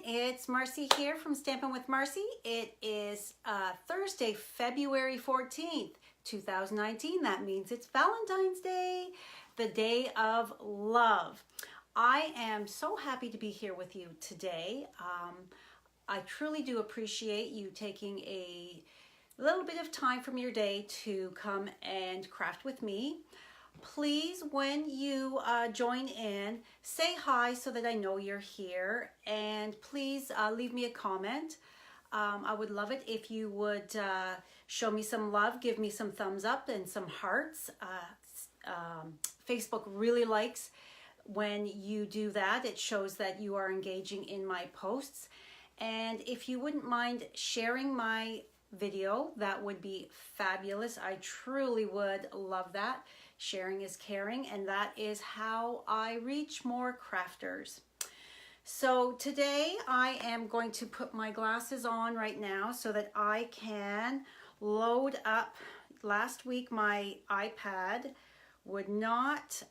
it's Marcy here from Stampin' with Marcy. It is Thursday, February 14th, 2019. That means it's Valentine's Day, the day of love. I am so happy to be here with you today. I truly do appreciate you taking a little bit of time from your day to come and craft with me. Please, when you join in, say hi so that I know you're here, and please leave me a comment. I would love it if you would show me some love, give me some thumbs up and some hearts. Facebook really likes when you do that. It shows that you are engaging in my posts. And if you wouldn't mind sharing my video, that would be fabulous. I truly would love that. Sharing is caring, and that is how I reach more crafters. So today I am going to put my glasses on right now so that I can load up. Last week my iPad would not,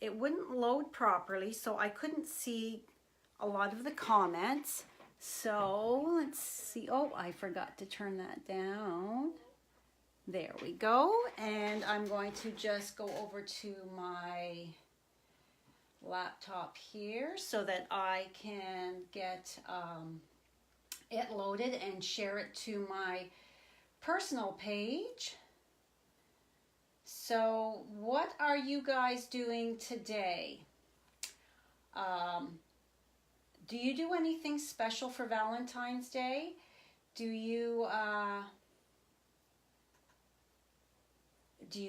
it wouldn't load properly, so I couldn't see a lot of the comments. So let's see. Oh, I forgot to turn that down. There we go. And I'm going to just go over to my laptop here so that I can get it loaded and share it to my personal page. So what are you guys doing today? Do you do anything special for Valentine's Day? Do you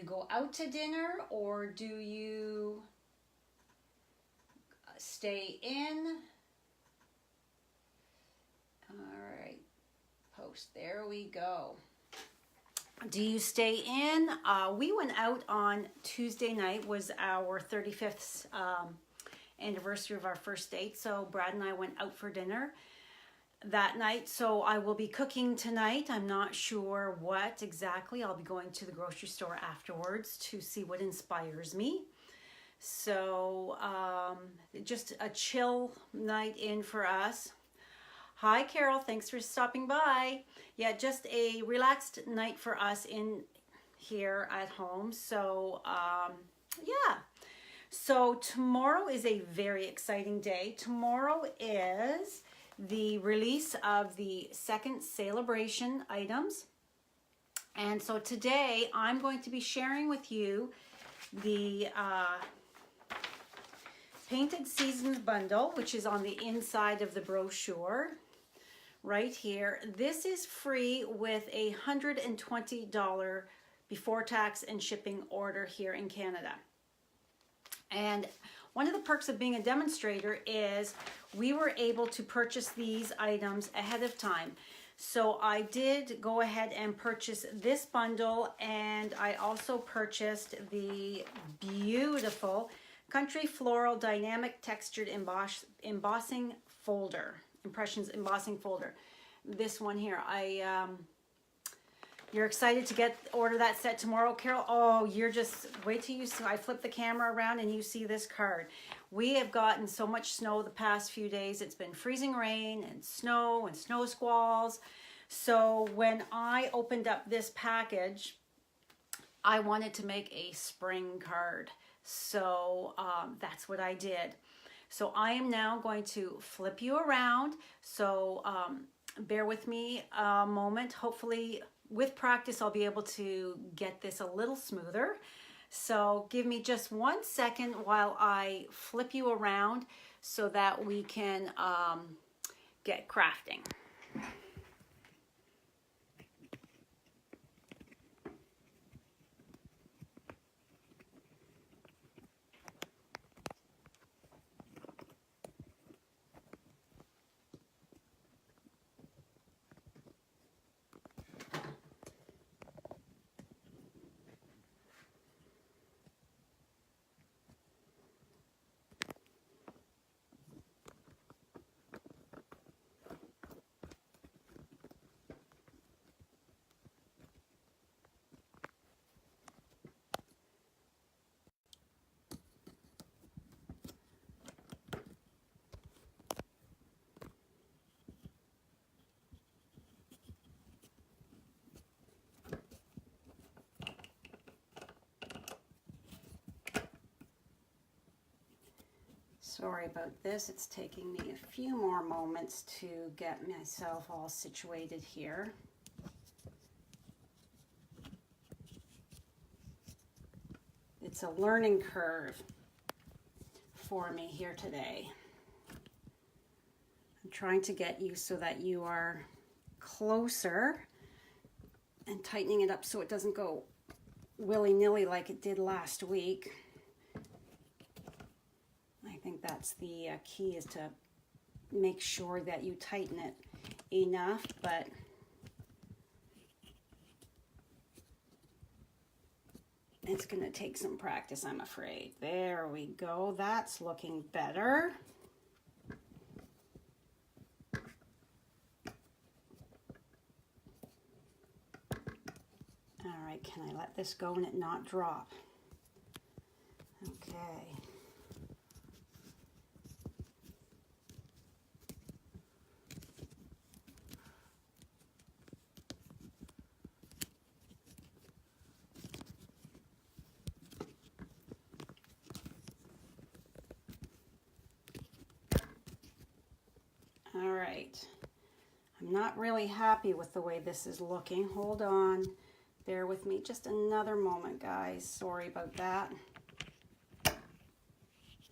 go out to dinner, or do you stay in? All right, post, there we go. Do you stay in? We went out on Tuesday night, was our 35th anniversary of our first date. So Brad and I went out for dinner that night. So I will be cooking tonight. I'm not sure what exactly. I'll be going to the grocery store afterwards to see what inspires me. So just a chill night in for us. Hi Carol, thanks for stopping by. Yeah, just a relaxed night for us in here at home. So yeah. So tomorrow is a very exciting day. Tomorrow is the release of the second Celebration items. And so today I'm going to be sharing with you the Painted Seasons bundle, which is on the inside of the brochure right here. This is free with a $120 before tax and shipping order here in Canada. And one of the perks of being a demonstrator is we were able to purchase these items ahead of time. So I did go ahead and purchase this bundle, and I also purchased the beautiful Country Floral Dynamic Textured Embossing Folder, Impressions Embossing Folder. This one here, you're excited to order that set tomorrow, Carol? Oh, you're just, wait till you see, I flip the camera around and you see this card. We have gotten so much snow the past few days. It's been freezing rain and snow squalls. So when I opened up this package, I wanted to make a spring card. So that's what I did. So I am now going to flip you around. So bear with me a moment. Hopefully, with practice, I'll be able to get this a little smoother. So give me just 1 second while I flip you around so that we can get crafting. Sorry about this. It's taking me a few more moments to get myself all situated here. It's a learning curve for me here today. I'm trying to get you so that you are closer and tightening it up so it doesn't go willy-nilly like it did last week. I think that's the key, is to make sure that you tighten it enough, but it's going to take some practice, I'm afraid. There we go. That's looking better. All right, can I let this go and it not drop? Okay. All right, I'm not really happy with the way this is looking. Hold on, bear with me just another moment, guys. Sorry about that.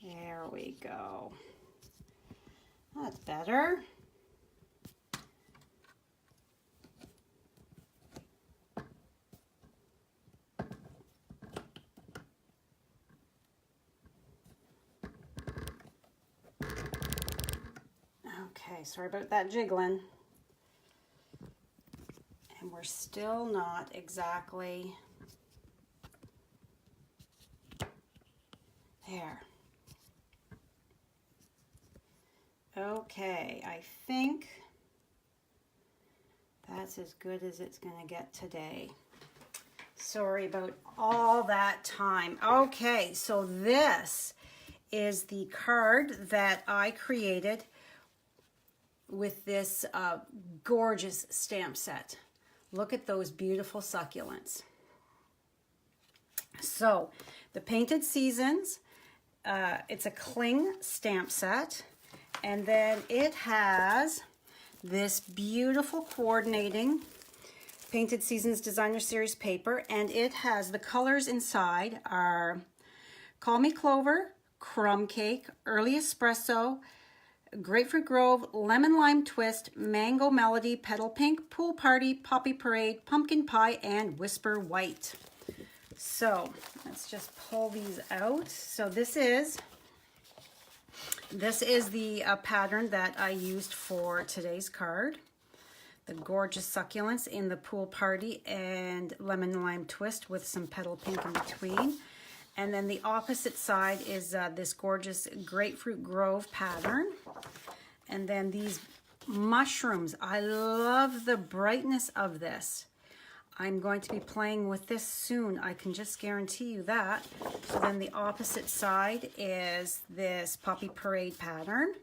There we go. That's better. Okay, sorry about that jiggling. And we're still not exactly there. Okay, I think that's as good as it's going to get today. Sorry about all that time. Okay, so this is the card that I created with this gorgeous stamp set. Look at those beautiful succulents. So the Painted Seasons, it's a cling stamp set, and then it has this beautiful coordinating Painted Seasons Designer Series paper, and it has the colors inside are Call Me Clover, Crumb Cake, Early Espresso, Grapefruit Grove, Lemon Lime Twist, Mango Melody, Petal Pink, Pool Party, Poppy Parade, Pumpkin Pie, and Whisper White. So let's just pull these out. So this is the pattern that I used for today's card. The gorgeous succulents in the Pool Party and Lemon Lime Twist with some Petal Pink in between. And then the opposite side is this gorgeous Grapefruit Grove pattern. And then these mushrooms. I love the brightness of this. I'm going to be playing with this soon. I can just guarantee you that. So then the opposite side is this Poppy Parade pattern.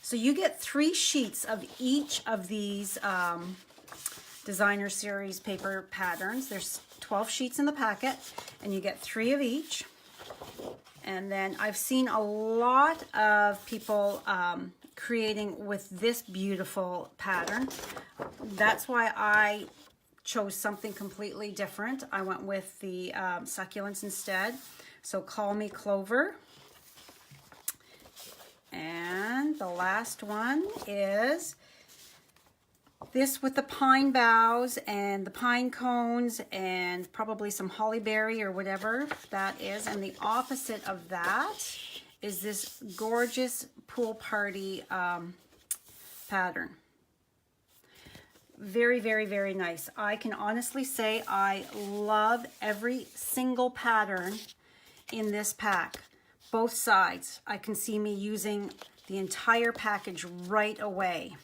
So you get 3 sheets of each of these Designer Series paper patterns. There's 12 sheets in the packet, and you get 3 of each. And then I've seen a lot of people creating with this beautiful pattern. That's why I chose something completely different. I went with the succulents instead. So Call Me Clover. And the last one is this with the pine boughs and the pine cones and probably some hollyberry or whatever that is. And the opposite of that is this gorgeous Pool Party pattern. Very, very, very nice. I can honestly say I love every single pattern in this pack. Both sides. I can see me using the entire package right away.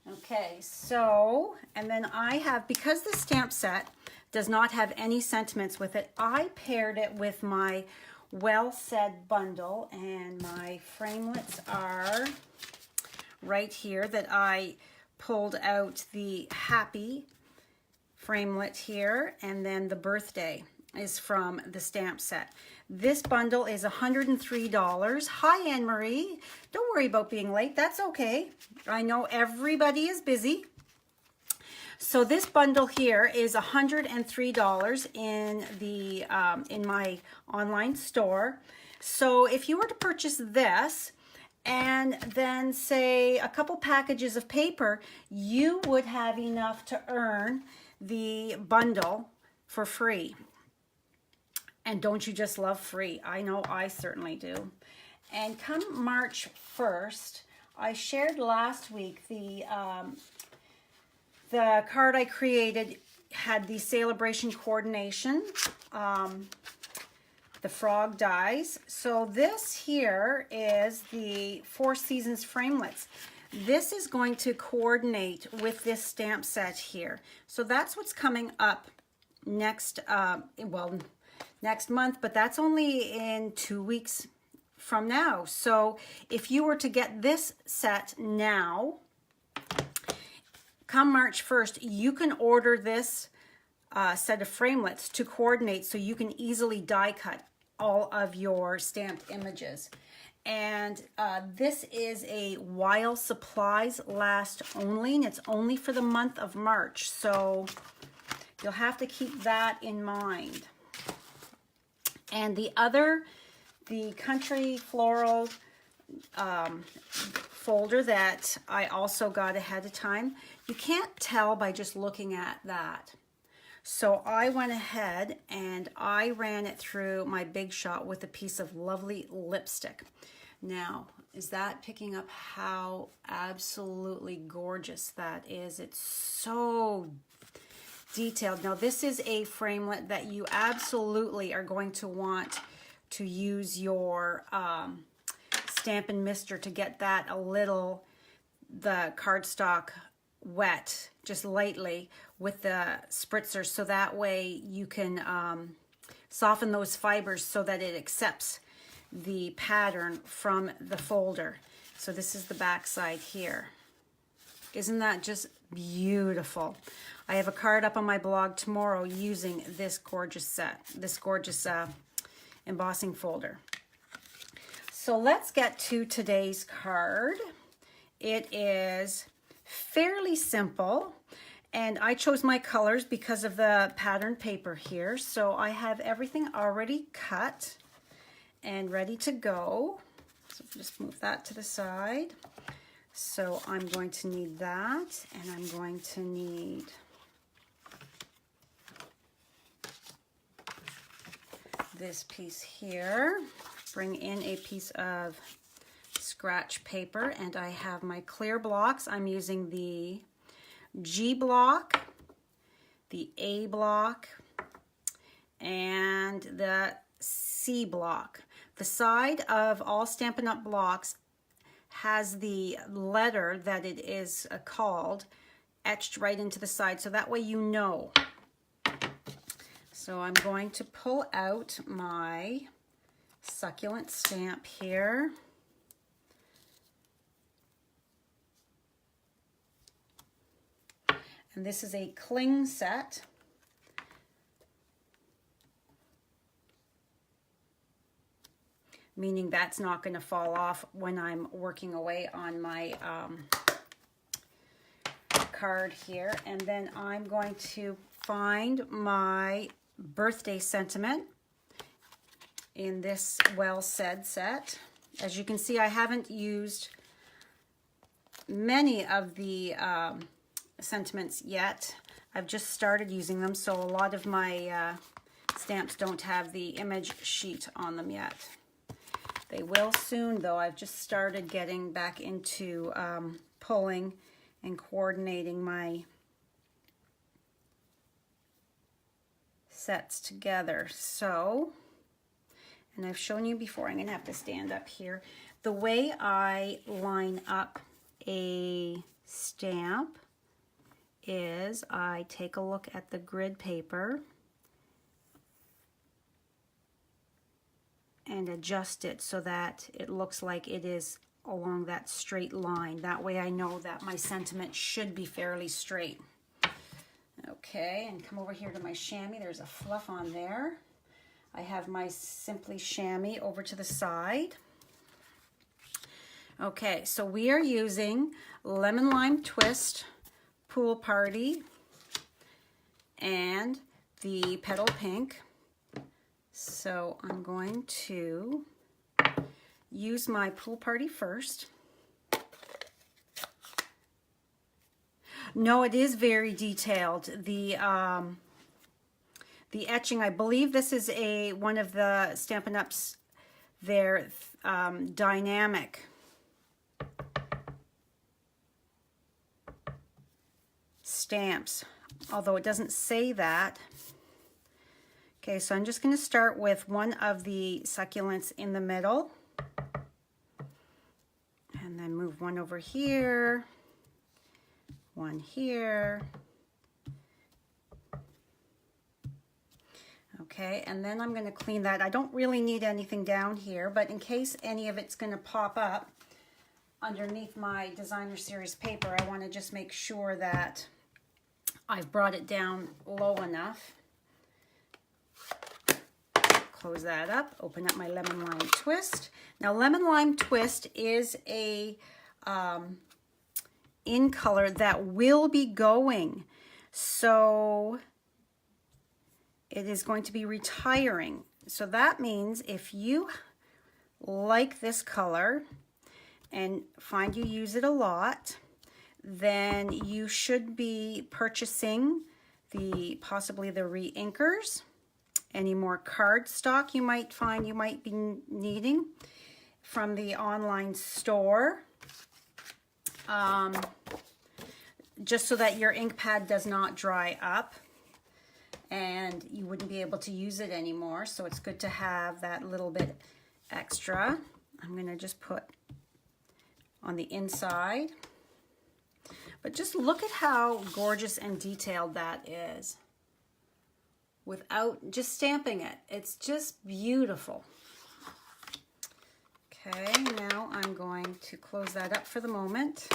Okay, so, and then I have, because the stamp set does not have any sentiments with it, I paired it with my Well Said bundle, and my Framelits are right here that I pulled out the Happy Framelit here, and then the Birthday. is from the stamp set. This bundle is $103. Hi, Anne-Marie. Don't worry about being late. That's okay. I know everybody is busy. So this bundle here is $103 in the in my online store. So if you were to purchase this and then say a couple packages of paper, you would have enough to earn the bundle for free. And don't you just love free? I know I certainly do. And come March 1st, I shared last week the card I created had the celebration coordination, the frog dies. So this here is the Four Seasons Framelits. This is going to coordinate with this stamp set here. So that's what's coming up next, well, next month, but that's only in 2 weeks from now. So if you were to get this set now, come March 1st, you can order this set of framelits to coordinate so you can easily die cut all of your stamped images. And this is a while supplies last only, and it's only for the month of March. So you'll have to keep that in mind. And the other, the Country Floral folder that I also got ahead of time, you can't tell by just looking at that. So I went ahead and I ran it through my Big Shot with a piece of lovely lipstick. Now, is that picking up how absolutely gorgeous that is? It's so detailed. Now, this is a framelit that you absolutely are going to want to use your Stampin' Mister to get that a little, the cardstock wet, just lightly with the spritzer, so that way you can soften those fibers so that it accepts the pattern from the folder. So this is the back side here. Isn't that just beautiful? I have a card up on my blog tomorrow using this gorgeous set, this gorgeous embossing folder. So let's get to today's card. It is fairly simple, and I chose my colors because of the pattern paper here. So I have everything already cut and ready to go. So just move that to the side. So I'm going to need that, and I'm going to need this piece here. Bring in a piece of scratch paper, and I have my clear blocks. I'm using the G block, the A block, and the C block. The side of all Stampin' Up! Blocks has the letter that it is called etched right into the side, so that way you know. So I'm going to pull out my Succulent Stamp here. And this is a cling set. Meaning that's not going to fall off when I'm working away on my card here. And then I'm going to find my birthday sentiment in this Well Said set. As you can see, I haven't used many of the sentiments yet. I've just started using them, so a lot of my stamps don't have the image sheet on them yet. They will soon, though. I've just started getting back into pulling and coordinating my sets together. So, and I've shown you before, I'm going to have to stand up here. The way I line up a stamp is I take a look at the grid paper and adjust it so that it looks like it is along that straight line. That way I know that my sentiment should be fairly straight. Okay, and come over here to my chamois. There's a fluff on there. I have my Simply Chamois over to the side. Okay, so we are using Lemon Lime Twist Pool Party and the Petal Pink. So I'm going to use my Pool Party first. No, it is very detailed. The etching, I believe this is one of the Stampin' Up's, their dynamic stamps, although it doesn't say that. Okay, so I'm just going to start with one of the succulents in the middle, and then move one over here, one here. Okay, and then I'm going to clean that. I don't really need anything down here, but in case any of it's going to pop up underneath my Designer Series paper, I want to just make sure that I've brought it down low enough. Close that up, open up my Lemon Lime Twist. Now, Lemon Lime Twist is a in color that will be going. So it is going to be retiring. So that means if you like this color and find you use it a lot, then you should be purchasing possibly the re-inkers. Any more card stock you might find you might be needing from the online store. Just so that your ink pad does not dry up and you wouldn't be able to use it anymore. So it's good to have that little bit extra. I'm going to just put on the inside. But just look at how gorgeous and detailed that is without just stamping it. It's just beautiful. Okay, now I'm going to close that up for the moment.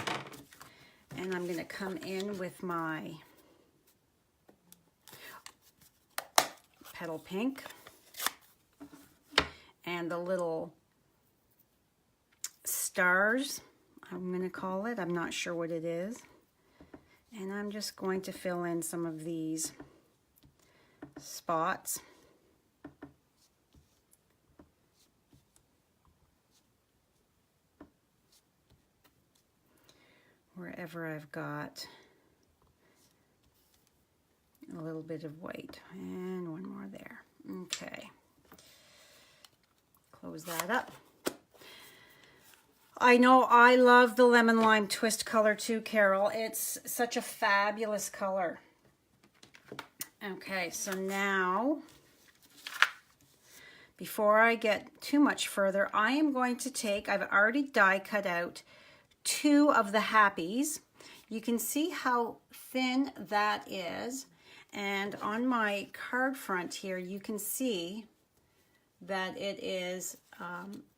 And I'm going to come in with my Petal Pink and the little stars, I'm going to call it. I'm not sure what it is. And I'm just going to fill in some of these spots. Wherever I've got a little bit of white, and one more there. Okay, close that up. I know I love the Lemon Lime Twist color too, Carol. It's such a fabulous color. Okay, so now, before I get too much further, I am going to take, I've already die cut out 2 of the Happies. You can see how thin that is. And on my card front here, you can see that it is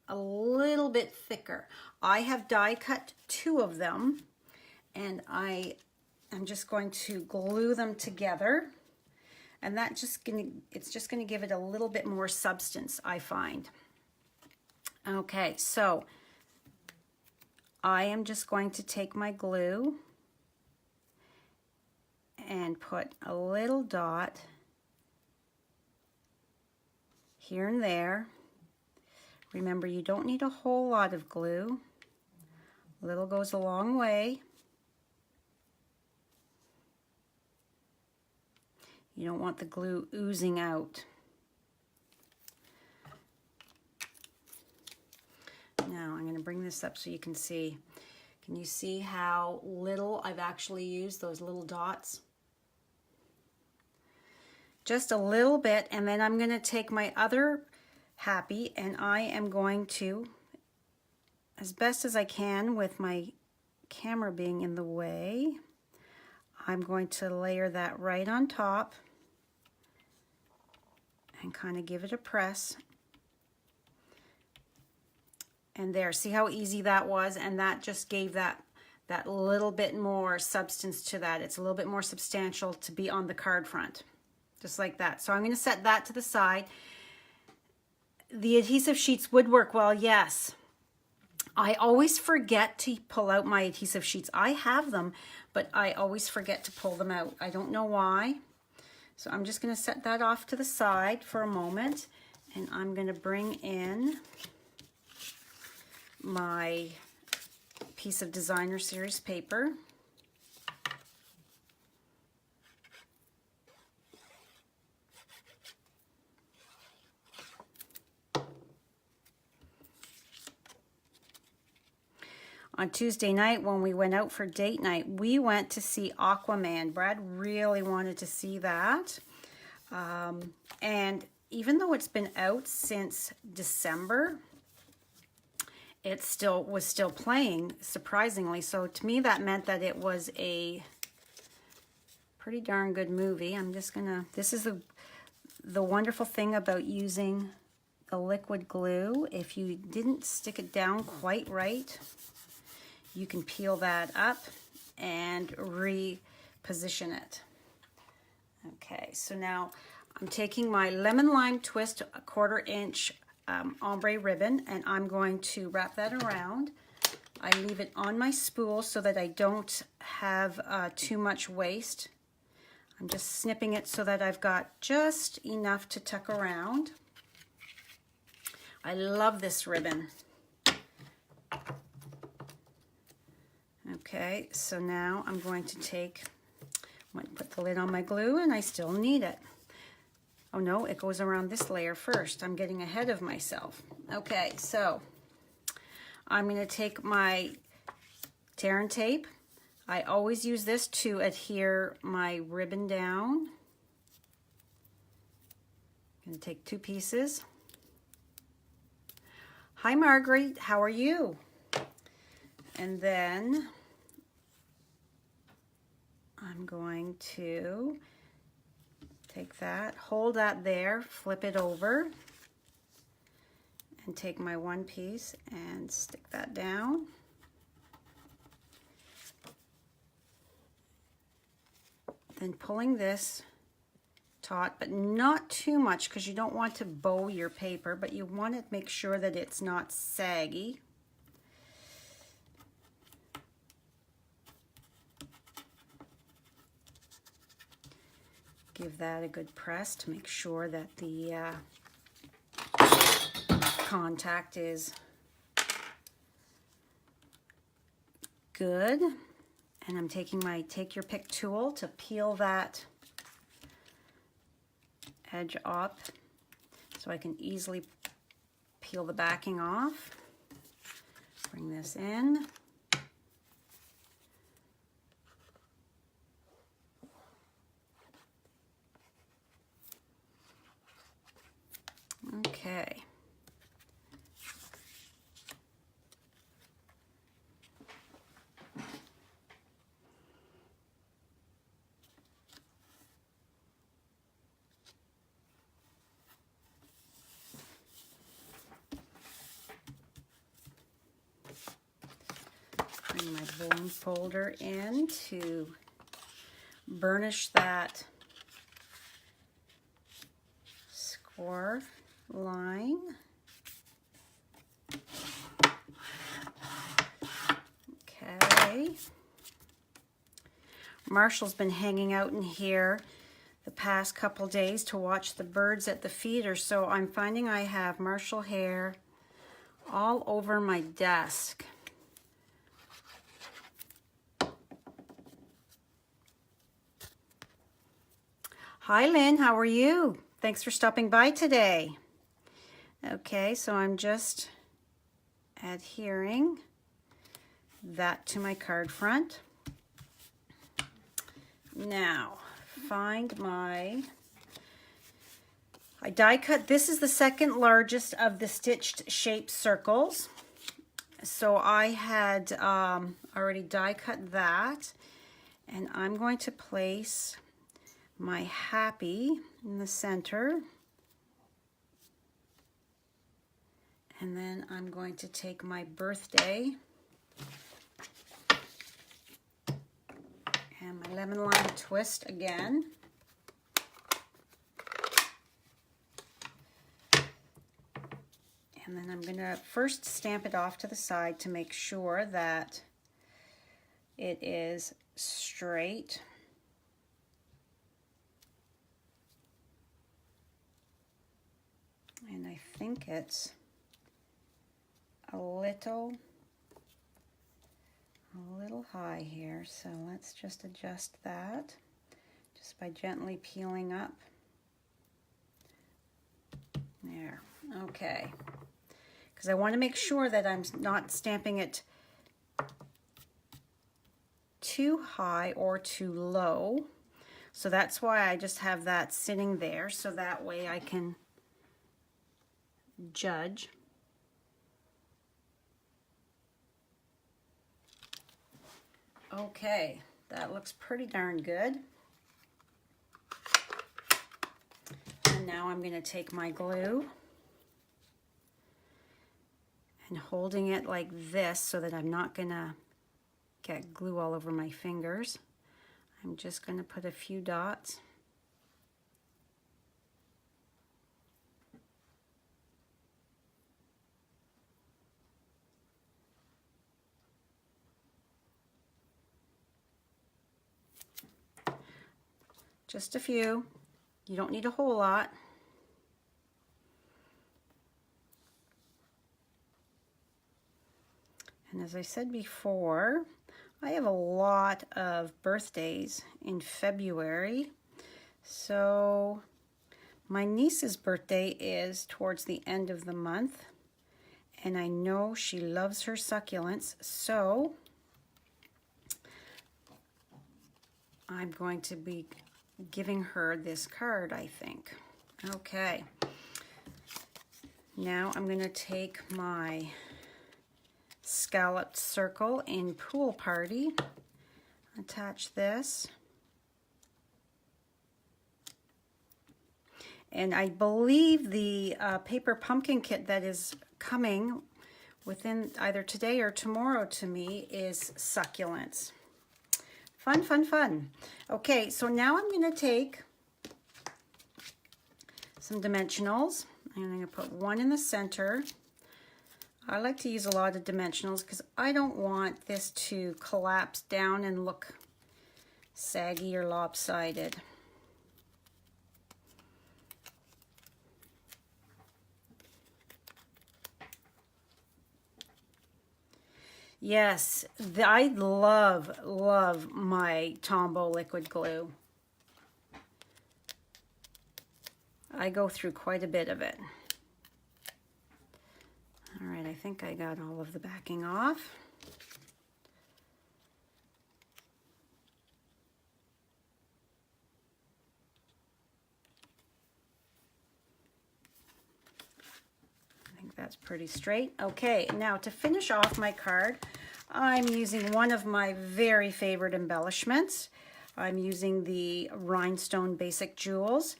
a little bit thicker. I have die cut 2 of them, and I am just going to glue them together. And it's just gonna give it a little bit more substance, I find. Okay, so I am just going to take my glue and put a little dot here and there. Remember, you don't need a whole lot of glue. A little goes a long way. You don't want the glue oozing out. Now I'm going to bring this up so you can see. Can you see how little I've actually used those little dots? Just a little bit, and then I'm going to take my other Happy and I am going to, as best as I can with my camera being in the way, I'm going to layer that right on top and kind of give it a press. And there, see how easy that was? And that just gave that that little bit more substance to that. It's a little bit more substantial to be on the card front, just like that. So I'm going to set that to the side. The adhesive sheets would work well, yes. I always forget to pull out my adhesive sheets. I have them, but I always forget to pull them out. I don't know why. So I'm just going to set that off to the side for a moment, and I'm going to bring in my piece of Designer Series paper. On Tuesday night when we went out for date night, we went to see Aquaman. Brad really wanted to see that. And even though it's been out since December, it was still playing, surprisingly. So to me, that meant that it was a pretty darn good movie. I'm just gonna, this is the wonderful thing about using the liquid glue. If you didn't stick it down quite right, you can peel that up and reposition it. Okay, so now I'm taking my Lemon Lime Twist 1/4 inch ombre ribbon, and I'm going to wrap that around. I leave it on my spool so that I don't have too much waste. I'm just snipping it so that I've got just enough to tuck around. I love this ribbon. Okay, so now I'm going to put the lid on my glue, and I still need it. Oh no, it goes around this layer first. I'm getting ahead of myself. Okay, so I'm going to take my tear and tape. I always use this to adhere my ribbon down. I'm going to take 2 pieces. Hi Marguerite, how are you? And then I'm going to take that, hold that there, flip it over, and take my one piece and stick that down. Then pulling this taut, but not too much because you don't want to bow your paper, but you want to make sure that it's not saggy. Give that a good press to make sure that the contact is good. And I'm taking my Take Your Pick tool to peel that edge up so I can easily peel the backing off. Bring this in. Okay. Bring my bone folder in to burnish that score line. Okay. Marshall's been hanging out in here the past couple days to watch the birds at the feeder, so I'm finding I have Marshall hair all over my desk. Hi Lynn, how are you? Thanks for stopping by today. Okay, so I'm just adhering that to my card front. Now, find my, I die cut, this is the second largest of the stitched shape circles. So I had already die cut that, and I'm going to place my happy in the center. And then I'm going to take my birthday And my lemon lime twist again. And then I'm going to first stamp it off to the side to make sure that it is straight. And I think it's a little high here, so let's just adjust that just by gently peeling up. There, okay. Because I want to make sure that I'm not stamping it too high or too low. So that's why I just have that sitting there, so that way I can judge. Okay, that looks pretty darn good. And now I'm going to take my glue and holding it like this so that I'm not going to get glue all over my fingers. I'm just going to put a few dots. Just a few. You don't need a whole lot. And as I said before, I have a lot of birthdays in February. So my niece's birthday is towards the end of the month. And I know she loves her succulents. So I'm going to be giving her this card, I think. Okay. Now I'm going to take my scalloped circle in Pool Party, attach this, and I believe the paper pumpkin kit that is coming within either today or tomorrow to me is succulents. Fun, fun, fun. Okay, so now I'm going to take some dimensionals, and I'm going to put one in the center. I like to use a lot of dimensionals because I don't want this to collapse down and look saggy or lopsided. Yes, I love my Tombow liquid glue. I go through quite a bit of it. All right, I think I got all of the backing off. I think that's pretty straight. Okay, now to finish off my card, I'm using one of my very favorite embellishments. I'm using the Rhinestone Basic Jewels.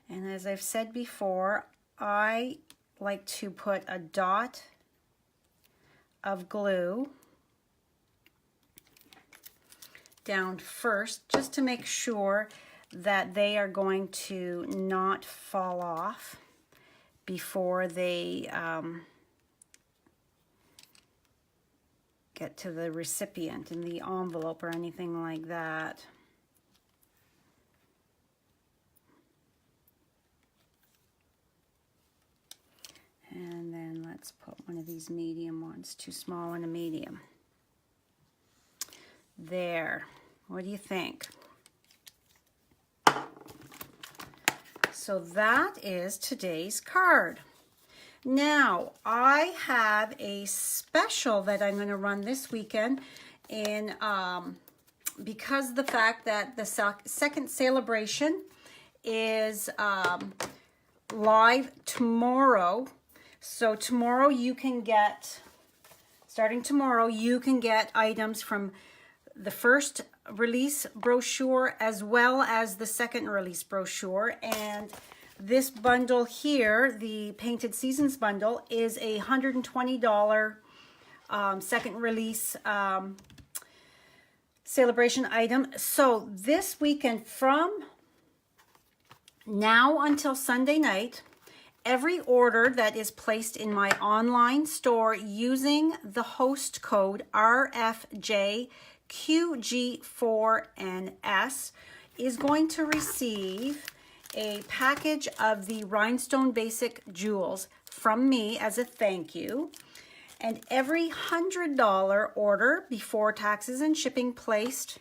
And as I've said before, I like to put a dot of glue down first just to make sure that they are going to not fall off before they get to the recipient in the envelope or anything like that. And then let's put one of these medium ones, too small and a medium. There. What do you think? So that is today's card. Now, I have a special that I'm going to run this weekend, and because of the fact that the second celebration is live tomorrow. So tomorrow you can get, starting tomorrow, you can get items from the first release brochure as well as the second release brochure. And this bundle here, the Painted Seasons bundle, is a $120 second release celebration item. So this weekend, from now until Sunday night, every order that is placed in my online store using the host code RFJQG4NS is going to receive a package of the Rhinestone Basic Jewels from me as a thank you. And every $100 order before taxes and shipping placed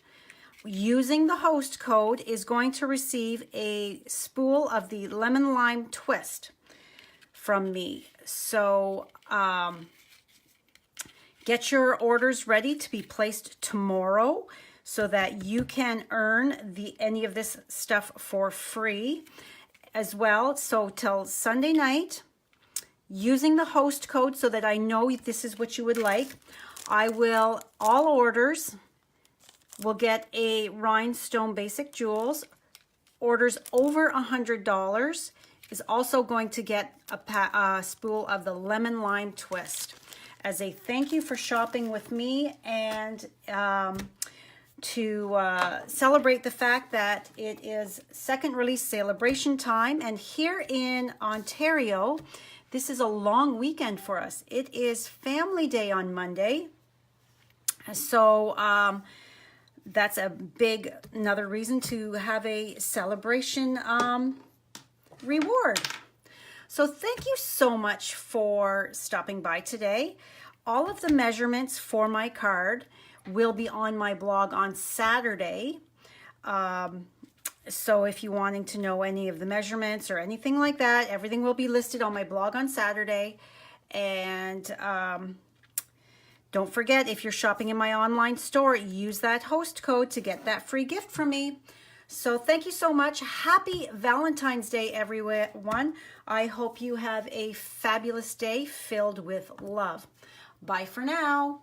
using the host code is going to receive a spool of the Lemon Lime Twist from me. So get your orders ready to be placed tomorrow so that you can earn any of this stuff for free as well. So till Sunday night, using the host code so that I know this is what you would like, all orders will get a Rhinestone Basic Jewels. Orders over $100 is also going to get a spool of the Lemon Lime Twist as a thank you for shopping with me, and to celebrate the fact that it is second release celebration time. And here in Ontario, this is a long weekend for us. It is Family Day on Monday. So that's another reason to have a celebration reward. So thank you so much for stopping by today. All of the measurements for my card will be on my blog on Saturday. So if you're wanting to know any of the measurements or anything like that, everything will be listed on my blog on Saturday. And don't forget, if you're shopping in my online store, use that host code to get that free gift from me. So thank you so much. Happy Valentine's Day, everyone. I hope you have a fabulous day filled with love. Bye for now.